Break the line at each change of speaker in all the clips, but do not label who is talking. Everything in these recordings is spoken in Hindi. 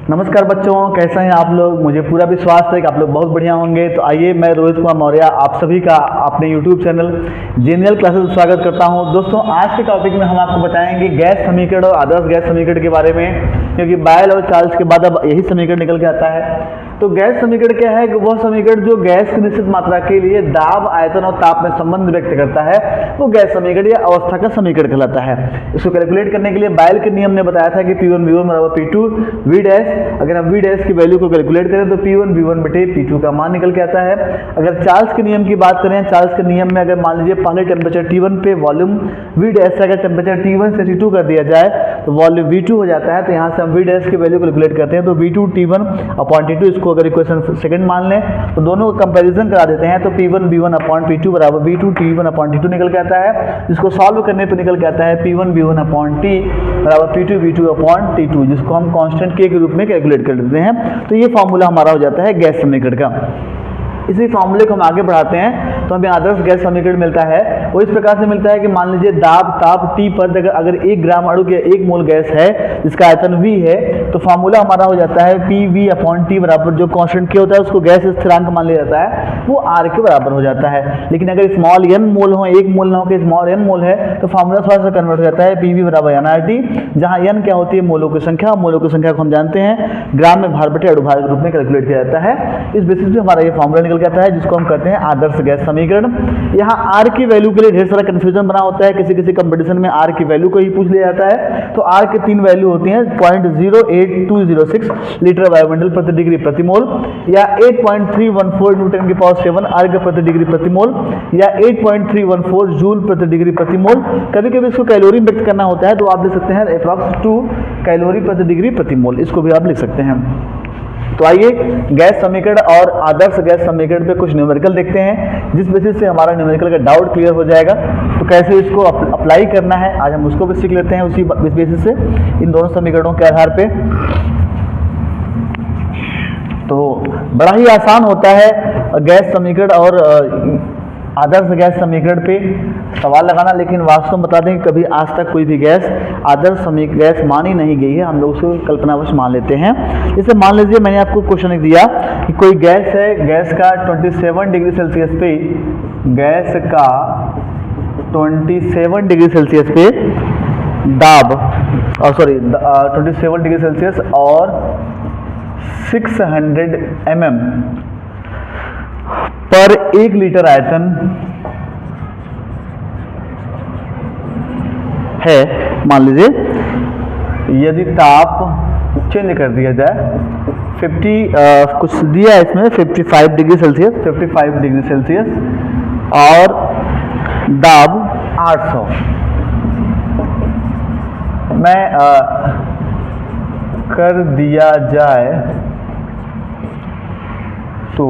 नमस्कार बच्चों, कैसे हैं आप लोग। मुझे पूरा विश्वास है कि आप लोग बहुत बढ़िया होंगे। तो आइए, मैं रोहित कुमार मौर्य आप सभी का अपने YouTube चैनल जेनियल क्लासेस में स्वागत करता हूं। दोस्तों, आज के टॉपिक में हम आपको बताएंगे गैस समीकरण और आदर्श गैस समीकरण के बारे में, क्योंकि बायल और चार्ल्स के बाद अब यही समीकरण निकल के आता है। तो गैस समीकरण क्या है? वह समीकरण जो गैस की निश्चित मात्रा के लिए दाब, आयतन और ताप में संबंध व्यक्त करता है, वो गैस समीकरण या अवस्था का समीकरण कहलाता है। इसको कैलकुलेट करने के लिए बायल के नियम ने बताया था कि P1 V1 बराबर P2 V डैश। अगर हम V डैश की वैल्यू को कैलकुलेट करें तो P1 V1 बटे P2 का मान निकल के आता है। अगर चार्ल्स के नियम की बात करें, चार्ल्स के नियम में अगर मान लीजिए पहले टेम्परेचर T1 पे वॉल्यूम V डैश से अगर टेम्परेचर T1 से T2 कर दिया जाए तो वॉल्यूम V2 हो जाता है। तो यहाँ से हम V डैश की वैल्यू कैलकुलेट करते हैं तो V2 T1 अपॉन T2, इसको अगर इक्वेशन सेकंड मान लें तो दोनों का कंपैरिजन करा देते हैं तो P1 V1 अपॉन P2 बराबर V2 T1 अपॉन T2 निकल के आता है। जिसको सॉल्व करने पर निकल के आता है P1 V1 अपॉन T बराबर P2 V2 अपॉन T2, जिसको हम कांस्टेंट K के रूप में कैलकुलेट कर देते हैं। तो ये फॉर्मूला हमारा हो जाता है गैस समीकरण का। इसी फॉर्मूले को हम आगे बढ़ाते हैं तो हमें आदर्श गैस समीकरण मिलता है। वो इस प्रकार से मिलता है कि मान लीजिए दाब ताप T पर अगर 1 ग्राम अणु के 1 मोल गैस है जिसका आयतन V है, तो फॉर्मूला हमारा हो जाता है PV अपॉन T बराबर जो कांस्टेंट K होता है उसको गैस स्थिरांक मान लिया जाता है, वो R के बराबर हो जाता है। लेकिन अगर स्मॉल n मोल हो, 1 मोल ना हो के स्मॉल n मोल है, तो फॉर्मूला थोड़ा सा कन्वर्ट हो जाता है PV बराबर nRT, जहाँ n क्या होती है? मोलों की संख्या। मोलों की संख्या को हम जानते हैं ग्राम में भार बटे अणुभार के रूप में कैलकुलेट किया जाता है। इस बेसिस पे हमारा ये फॉर्मूला निकल आता है जिसको हम कहते हैं आदर्श गैस समीकरण। यहाँ R की वैल्यू के लिए ढेर सारा कंफ्यूजन बना होता है। किसी किसी कंपटीशन में R की वैल्यू को ही पूछ लिया जाता है। तो R की 3 वैल्यू होती हैं 0.08206 लीटर वायुमंडल प्रति डिग्री प्रति मोल, या 8.314 न्यूटन की पावर 7 अर्ग प्रति डिग्री प्रति मोल, या 8.314 जूल प्रति डिग्री प्रति मोल। कभी कभी इसको कैलोरी व्यक्त करना होता है तो आप लिख सकते हैं अप्रॉक्स 2 कैलोरी प्रति डिग्री प्रति मोल, इसको भी आप लिख सकते हैं। तो आइए गैस समीकरण और आदर्श गैस समीकरण पे कुछ न्यूमेरिकल देखते हैं, जिस बेसिस से हमारा न्यूमेरिकल का डाउट क्लियर हो जाएगा। तो कैसे इसको अप्लाई करना है आज हम उसको भी सीख लेते हैं उसी बेसिस से, इन दोनों समीकरणों के आधार पे। तो बड़ा ही आसान होता है गैस समीकरण और आदर्श गैस समीकरण पे सवाल लगाना, लेकिन वास्तव में बता दें कि कभी आज तक कोई भी गैस आदर्श गैस मानी नहीं गई है। हम लोग उसको कल्पनावश मान लेते हैं। जैसे मान लीजिए मैंने आपको क्वेश्चन दिया कि कोई गैस है, गैस का 27 डिग्री सेल्सियस पे, गैस का 27 डिग्री सेल्सियस पे दाब 27 डिग्री सेल्सियस और 600 mm पर 1 लीटर आयतन है। मान लीजिए यदि ताप चेंज कर दिया जाए 50 कुछ दिया है इसमें 55 डिग्री सेल्सियस और दाब 800, मैं कर दिया जाए तो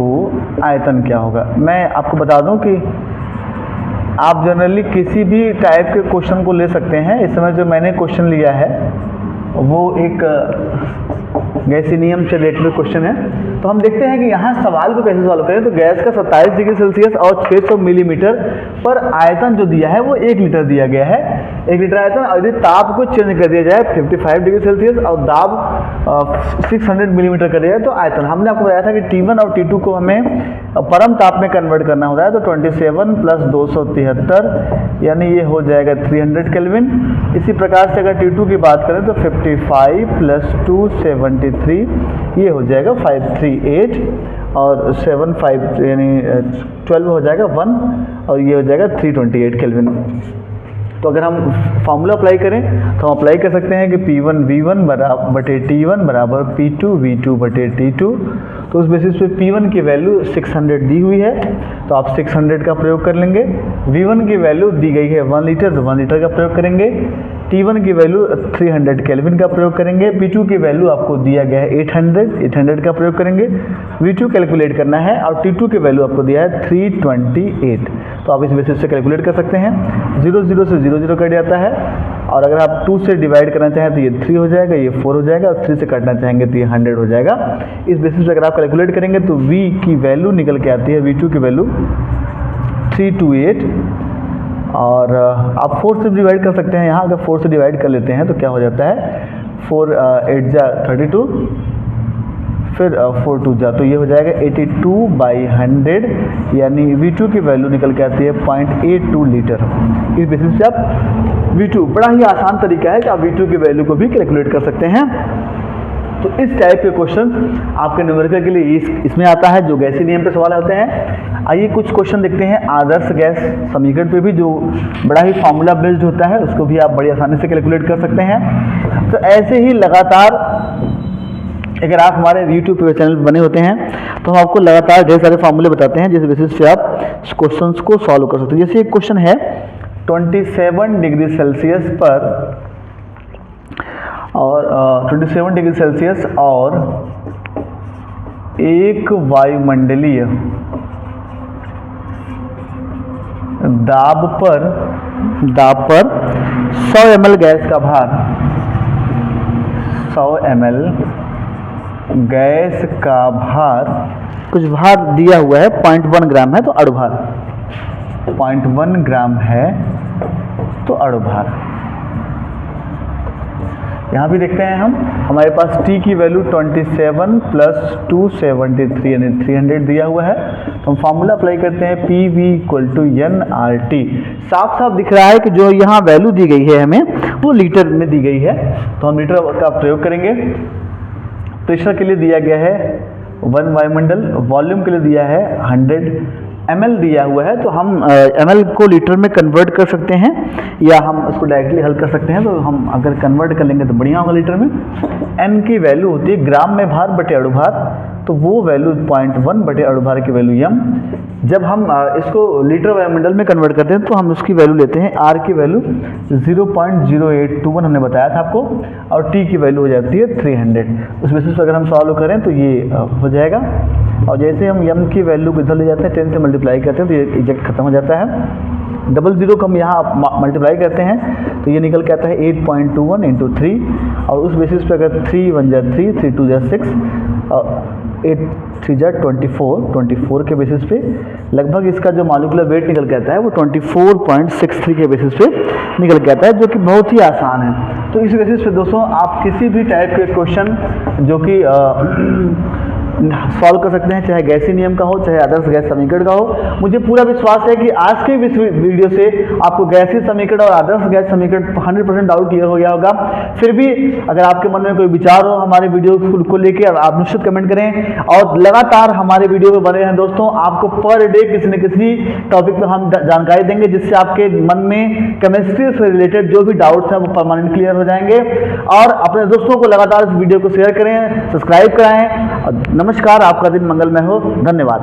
आयतन क्या होगा। मैं आपको बता दूं कि आप जनरली किसी भी टाइप के क्वेश्चन को ले सकते हैं। इस समय जो मैंने क्वेश्चन लिया है वो एक गैसीय नियम से रिलेटेड क्वेश्चन है। तो हम देखते हैं कि यहाँ सवाल को कैसे सॉल्व करें। तो गैस का 27 डिग्री सेल्सियस और 600 मिलीमीटर पर आयतन जो दिया है वो 1 लीटर दिया गया है। 1 लीटर आयतन, और यदि ताप को चेंज कर दिया जाए 55 डिग्री सेल्सियस और दाब 600 मिलीमीटर कर दिया जाए तो आयतन। हमने आपको बताया था कि T1 और T2 को हमें परम ताप में कन्वर्ट करना होता है। तो 27 प्लस 273 यानी ये हो जाएगा 300 केल्विन। इसी प्रकार से अगर T2 की बात करें तो 55 प्लस 273 ये हो जाएगा 538 और 75 यानी 12 हो जाएगा 1 और ये हो जाएगा 328 केल्विन। तो अगर हम फार्मूला अप्लाई करें तो हम अप्लाई कर सकते हैं कि P1 V1 बटे T1 बराबर P2 V2 बटे T2। तो उस बेसिस पे P1 की वैल्यू 600 दी हुई है तो आप 600 का प्रयोग कर लेंगे। V1 की वैल्यू दी गई है 1 लीटर तो 1 लीटर का प्रयोग करेंगे। T1 की वैल्यू 300 केल्विन का प्रयोग करेंगे। P2 की वैल्यू आपको दिया गया है 800 का प्रयोग करेंगे। V2 कैलकुलेट करना है और T2 की वैल्यू आपको दिया है 328। तो आप इस बेसिस से कैलकुलेट कर सकते हैं। 0 0 से 0 0 कट जाता है और अगर आप 2 से डिवाइड करना चाहें तो ये 3 हो जाएगा, ये 4 हो जाएगा और 3 से काटना चाहेंगे तो ये 100 हो जाएगा। इस बेसिस पे अगर आप कैलकुलेट करेंगे तो V की वैल्यू निकल के आती है, V2 की वैल्यू 328 और आप 4 से डिवाइड कर सकते हैं। यहाँ अगर 4 से डिवाइड कर लेते हैं तो क्या हो जाता है 4 8 जा 32 फिर 4 2 जा, तो ये हो जाएगा 82/100, यानी V2 की वैल्यू निकल के आती है 0.82 लीटर। इस बेसिस पे आप V2, बड़ा ही आसान तरीका है कि आप V2 की वैल्यू को भी कैलकुलेट कर सकते हैं। तो इस टाइप के क्वेश्चन आपके न्यूमेरिकल के लिए इसमें आता है, जो गैसीय नियम पे सवाल होते हैं। आइए कुछ क्वेश्चन देखते हैं आदर्श गैस समीकरण पे भी, जो बड़ा ही फॉर्मूला बेस्ड होता है, उसको भी आप बड़ी आसानी से कैलकुलेट कर सकते हैं। तो ऐसे ही लगातार अगर आप हमारे यूट्यूब पे चैनल बने होते हैं तो हम आपको लगातार ढेर सारे फार्मूले बताते हैं, जिस बेसिस पे आप क्वेश्चंस को सॉल्व कर सकते हैं। जैसे एक क्वेश्चन है 27 डिग्री सेल्सियस पर और 27 डिग्री सेल्सियस और एक वायुमंडलीय दाब पर 100 ml गैस का भार, 100 ml गैस का भार, कुछ भार दिया हुआ है 0.1 ग्राम है, तो अणुभार 0.1 ग्राम है तो अणुभार। यहाँ भी देखते हैं हम, हमारे पास T की वैल्यू 27 + 273 यानी 300 दिया हुआ है। तो हम फार्मूला अप्लाई करते हैं PV = nRT। साफ साफ दिख रहा है कि जो यहाँ वैल्यू दी गई है हमें वो लीटर में दी गई है, तो हम लीटर का प्रयोग करेंगे। प्रेशर के लिए दिया गया है 1 वायुमंडल, वॉल्यूम के लिए दिया है 100 ml दिया हुआ है, तो हम ml को लीटर में कन्वर्ट कर सकते हैं या हम उसको डायरेक्टली हल कर सकते हैं। तो हम अगर कन्वर्ट कर लेंगे तो बढ़िया होगा लीटर में। n की वैल्यू होती है ग्राम में भार बटे अणुभार, तो वो वैल्यू 0.1 बटे अणुभार की वैल्यू m। जब हम इसको लीटर वायुमंडल में कन्वर्ट करते हैं तो हम उसकी वैल्यू लेते हैं, r की वैल्यू 0.0821 हमने बताया था आपको, और t की वैल्यू हो जाती है 300। उस बेसिस पर अगर हम सॉल्व करें तो ये हो जाएगा। और जैसे हम m की वैल्यू को इधर ले जाते हैं, 10 से मल्टीप्लाई करते हैं तो ये एग्जैक्ट खत्म हो जाता है। 00 को हम यहाँ मल्टीप्लाई करते हैं तो ये निकल के आता है 8.21 × 3, और उस बेसिस पे अगर 3 1 जा 3, 3 2 जा 6, और 8 3 जा 24 के बेसिस पे लगभग इसका जो मॉलिक्यूलर वेट निकल के आता है वो 24.63 के बेसिस पे निकल के आता है, जो कि बहुत ही आसान है। तो इस बेसिस पे दोस्तों आप किसी भी टाइप के क्वेश्चन जो कि सॉल्व कर सकते हैं, चाहे गैसीय नियम का हो, चाहे आदर्श गैस समीकरण का हो। मुझे पूरा विश्वास है कि आज के इस वीडियो से आपको गैसीय समीकरण और आदर्श गैस समीकरण 100% डाउट क्लियर हो गया होगा। फिर भी अगर आपके मन में कोई विचार हो हमारे वीडियो को लेकर, आप निश्चित कमेंट करें, और लगातार हमारे वीडियो में बने रहें दोस्तों। आपको पर डे किसी न किसी टॉपिक पर हम जानकारी देंगे, जिससे आपके मन में केमिस्ट्री से रिलेटेड जो भी डाउट्स हैं वो परमानेंट क्लियर हो जाएंगे। और अपने दोस्तों को लगातार इस वीडियो को शेयर करें, सब्सक्राइब कराएं। नमस्कार, आपका दिन मंगलमय हो। धन्यवाद।